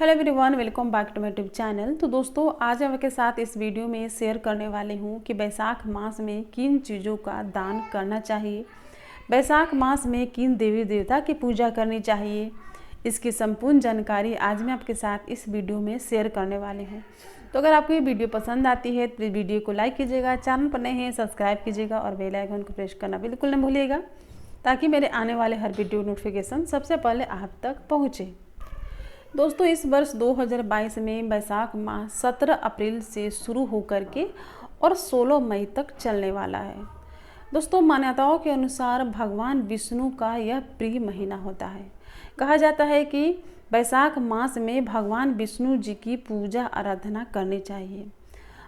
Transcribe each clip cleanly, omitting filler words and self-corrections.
Hello everyone, welcome back to my YouTube channel. तो दोस्तों, आज मैं आपके साथ इस वीडियो में शेयर करने वाली हूँ कि बैसाख मास में किन चीज़ों का दान करना चाहिए, बैसाख मास में किन देवी देवता की पूजा करनी चाहिए। इसकी संपूर्ण जानकारी आज मैं आपके साथ इस वीडियो में शेयर करने वाली हूँ। तो अगर आपको ये वीडियो पसंद आती है तो वीडियो को लाइक कीजिएगा, चैनल पर नए हैं सब्सक्राइब कीजिएगा और बेल आइकन को प्रेस करना बिल्कुल न भूलिएगा, ताकि मेरे आने वाले हर वीडियो नोटिफिकेशन सबसे पहले आप तक पहुँचे। दोस्तों, इस वर्ष 2022 में बैसाख माह 17 अप्रैल से शुरू होकर के और 16 मई तक चलने वाला है। दोस्तों, मान्यताओं के अनुसार भगवान विष्णु का यह प्रिय महीना होता है। कहा जाता है कि बैसाख मास में भगवान विष्णु जी की पूजा आराधना करनी चाहिए।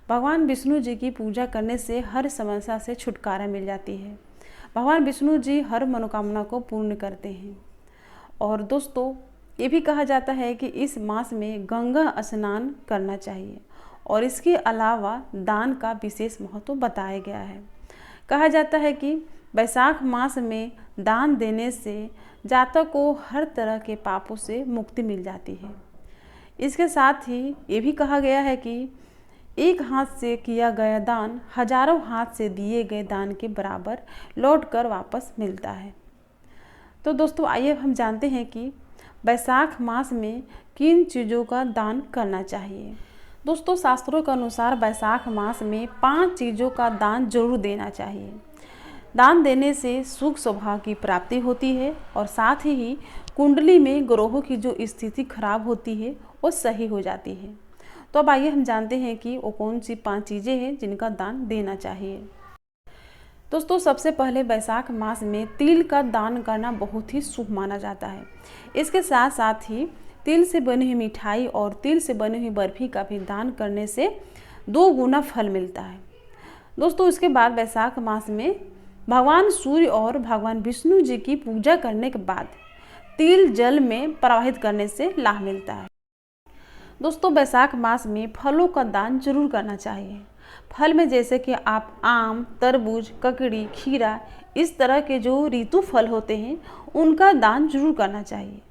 भगवान विष्णु जी की पूजा करने से हर समस्या से छुटकारा मिल जाती है। भगवान विष्णु जी हर मनोकामना को पूर्ण करते हैं। और दोस्तों, ये भी कहा जाता है कि इस मास में गंगा स्नान करना चाहिए और इसके अलावा दान का विशेष महत्व बताया गया है। कहा जाता है कि बैसाख मास में दान देने से जातक को हर तरह के पापों से मुक्ति मिल जाती है। इसके साथ ही ये भी कहा गया है कि एक हाथ से किया गया दान हजारों हाथ से दिए गए दान के बराबर लौटकर वापस मिलता है। तो दोस्तों, आइए हम जानते हैं कि बैसाख मास में किन चीज़ों का दान करना चाहिए। दोस्तों, शास्त्रों के अनुसार बैसाख मास में 5 चीज़ों का दान जरूर देना चाहिए। दान देने से सुख स्वभाव की प्राप्ति होती है और साथ ही कुंडली में ग्रहों की जो स्थिति खराब होती है वो सही हो जाती है। तो अब आइए हम जानते हैं कि वो कौन सी 5 चीज़ें हैं जिनका दान देना चाहिए। दोस्तों, सबसे पहले बैसाख मास में तिल का दान करना बहुत ही शुभ माना जाता है। इसके साथ साथ ही तिल से बनी हुई मिठाई और तिल से बनी हुई बर्फी का भी दान करने से 2 गुना फल मिलता है। दोस्तों, इसके बाद बैसाख मास में भगवान सूर्य और भगवान विष्णु जी की पूजा करने के बाद तिल जल में प्रवाहित करने से लाभ मिलता है। दोस्तों, बैसाख मास में फलों का दान जरूर करना चाहिए। फल में जैसे कि आप आम, तरबूज, ककड़ी, खीरा, इस तरह के जो ऋतु फल होते हैं उनका दान जरूर करना चाहिए।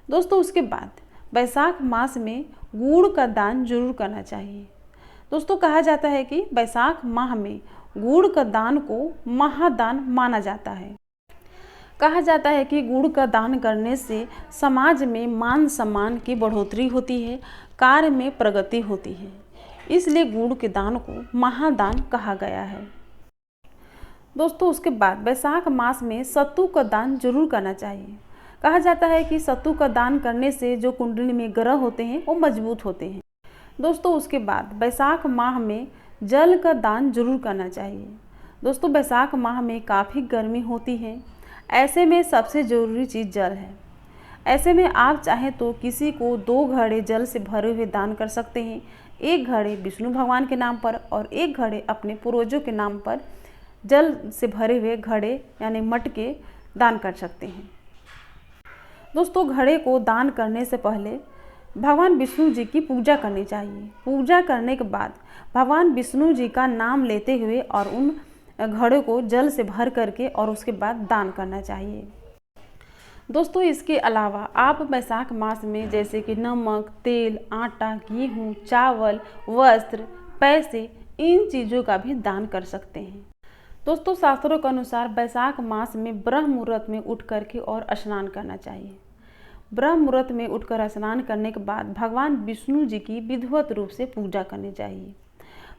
दोस्तों, उसके बाद बैसाख मास में गुड़ का दान जरूर करना चाहिए। दोस्तों, कहा जाता है कि बैसाख माह में गुड़ का दान को महादान माना जाता है। कहा जाता है कि गुड़ का दान करने से समाज में मान सम्मान की बढ़ोतरी होती है, कार्य में प्रगति होती है। इसलिए गुड़ के दान को महादान कहा गया है। दोस्तों, उसके बाद बैसाख मास में सत्तू का दान जरूर करना चाहिए। कहा जाता है कि सत्तू का दान करने से जो कुंडली में ग्रह होते हैं वो मजबूत होते हैं। दोस्तों, उसके बाद बैसाख माह में जल का दान जरूर करना चाहिए। दोस्तों, बैसाख माह में काफ़ी गर्मी होती है, ऐसे में सबसे ज़रूरी चीज़ जल है। ऐसे में आप चाहें तो किसी को 2 घड़े जल से भरे हुए दान कर सकते हैं। 1 घड़े विष्णु भगवान के नाम पर और 1 घड़े अपने पूर्वजों के नाम पर जल से भरे हुए घड़े यानी मटके दान कर सकते हैं। दोस्तों, घड़े को दान करने से पहले भगवान विष्णु जी की पूजा करनी चाहिए। पूजा करने के बाद भगवान विष्णु जी का नाम लेते हुए और उन घड़े को जल से भर करके और उसके बाद दान करना चाहिए। दोस्तों, इसके अलावा आप बैसाख मास में जैसे कि नमक, तेल, आटा, गेहूँ, चावल, वस्त्र, पैसे, इन चीज़ों का भी दान कर सकते हैं। दोस्तों, शास्त्रों के अनुसार बैसाख मास में ब्रह्म मुहूर्त में उठ करके और स्नान करना चाहिए। ब्रह्म मुहूर्त में उठकर स्नान करने के बाद भगवान विष्णु जी की विधिवत रूप से पूजा करनी चाहिए।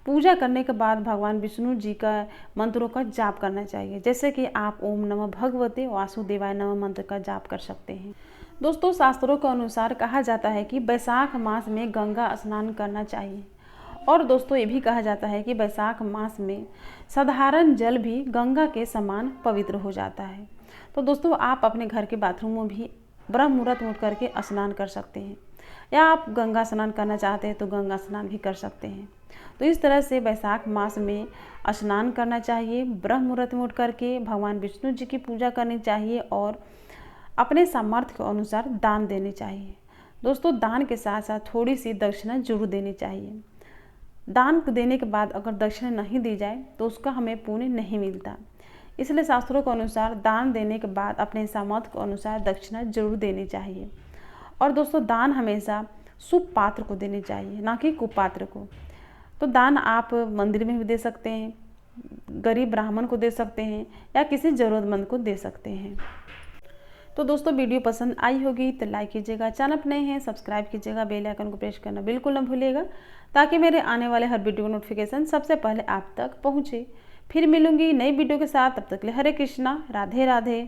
पूजा करने के बाद भगवान विष्णु जी का मंत्रों का जाप करना चाहिए, जैसे कि आप ओम नमः भगवते वासुदेवाय नमः मंत्र का जाप कर सकते हैं। दोस्तों, शास्त्रों के अनुसार कहा जाता है कि बैसाख मास में गंगा स्नान करना चाहिए। और दोस्तों, ये भी कहा जाता है कि बैसाख मास में साधारण जल भी गंगा के समान पवित्र हो जाता है। तो दोस्तों, आप अपने घर के बाथरूम में भी ब्रह्म मुहूर्त में उठ करके स्नान कर सकते हैं, या आप गंगा स्नान करना चाहते हैं तो गंगा स्नान भी कर सकते हैं। तो इस तरह से बैसाख मास में स्नान करना चाहिए, ब्रह्म मुहूर्त में उठ करके भगवान विष्णु जी की पूजा करनी चाहिए और अपने सामर्थ्य के अनुसार दान देने चाहिए। दोस्तों, दान के साथ साथ थोड़ी सी दक्षिणा जरूर देनी चाहिए। दान देने के बाद अगर दक्षिणा नहीं दी जाए तो उसका हमें पुण्य नहीं मिलता। इसलिए शास्त्रों के अनुसार दान देने के बाद अपने सामर्थ्य के अनुसार दक्षिणा जरूर देनी चाहिए। और दोस्तों, दान हमेशा शुभ पात्र को देनी चाहिए, ना कि कुपात्र को। तो दान आप मंदिर में भी दे सकते हैं, गरीब ब्राह्मण को दे सकते हैं, या किसी ज़रूरतमंद को दे सकते हैं। तो दोस्तों वीडियो पसंद आई होगी तो लाइक कीजिएगा, चैनल पर नए हैं सब्सक्राइब कीजिएगा, बेल आइकन को प्रेस करना बिल्कुल न भूलिएगा, ताकि मेरे आने वाले हर वीडियो का नोटिफिकेशन सबसे पहले आप तक पहुँचे। फिर मिलूंगी नई वीडियो के साथ, तब तक के लिए हरे कृष्णा, राधे राधे।